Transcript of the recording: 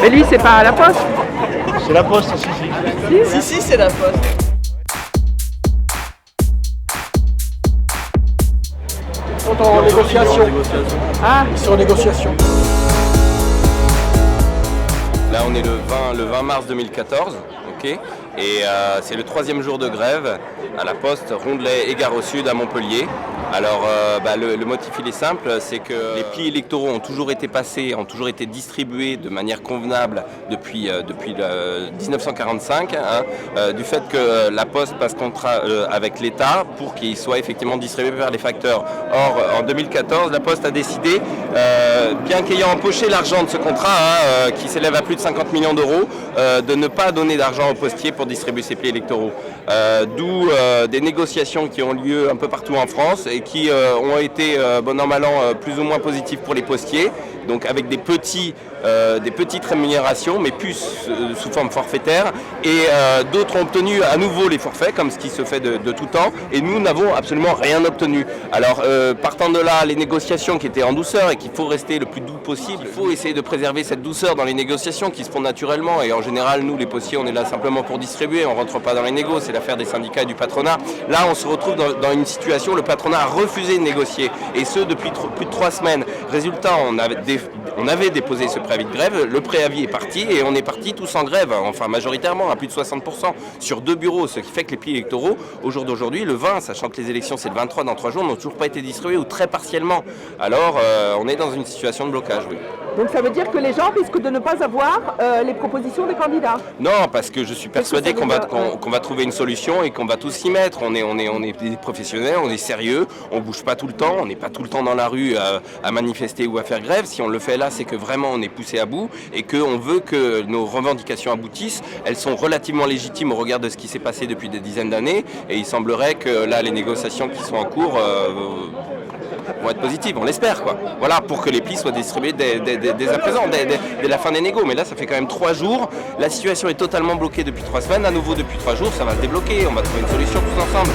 Mais lui, c'est pas à la poste. C'est la poste, si. Si, c'est la poste. Ils sont en négociation. Ah, Ils sont en négociation. Là, on est le 20 mars 2014, ok, et c'est le 3e jour de grève à la Poste, Rondelet et Gare au Sud à Montpellier. Alors, le motif il est simple, c'est que les plis électoraux ont toujours été passés, ont toujours été distribués de manière convenable depuis 1945, du fait que la Poste passe contrat avec l'État pour qu'il soit effectivement distribué vers les facteurs. Or, en 2014, la Poste a décidé, bien qu'ayant empoché l'argent de ce contrat, qui s'élève à plus de 50 millions d'euros, de ne pas donner d'argent aux postiers pour distribuer ces plis électoraux. D'où des négociations qui ont lieu un peu partout en France et qui ont été, bon an mal an, plus ou moins positifs pour les postiers, donc avec des petites rémunérations, mais plus sous forme forfaitaire, et d'autres ont obtenu à nouveau les forfaits, comme ce qui se fait de tout temps, et nous n'avons absolument rien obtenu. Alors, partant de là, les négociations qui étaient en douceur et qu'il faut rester le plus doux possible, il faut essayer de préserver cette douceur dans les négociations qui se font naturellement, et en général, nous, les postiers, on est là simplement pour distribuer, on ne rentre pas dans les négos, c'est l'affaire des syndicats et du patronat. Là, on se retrouve dans une situation où le patronat a refusé de négocier, et ce, depuis plus de 3 semaines. Résultat, on avait déposé ce préavis de grève, le préavis est parti, et on est parti tous en grève, enfin majoritairement, à plus de 60%, sur 2 bureaux, ce qui fait que les plis électoraux, au jour d'aujourd'hui, le 20, sachant que les élections c'est le 23 dans 3 jours, n'ont toujours pas été distribués, ou très partiellement. Alors, on est dans une situation de blocage, oui. donc ça veut dire que les gens risquent de ne pas avoir les propositions des candidats. Non, parce que je suis persuadé qu'on va trouver une solution et qu'on va tous s'y mettre. On est des professionnels, on est sérieux, on bouge pas tout le temps, on n'est pas tout le temps dans la rue à manifester ou à faire grève. Si on le fait là, c'est que vraiment on est poussé à bout et qu'on veut que nos revendications aboutissent. Elles sont relativement légitimes au regard de ce qui s'est passé depuis des dizaines d'années, et il semblerait que là, les négociations qui sont en cours vont être positives, on l'espère, quoi. Voilà, pour que les plis soient distribués dès à présent, dès la fin des négos. Mais là, ça fait quand même 3 jours. La situation est totalement bloquée depuis 3 semaines. À nouveau, depuis 3 jours, ça va se débloquer. On va trouver une solution tous ensemble.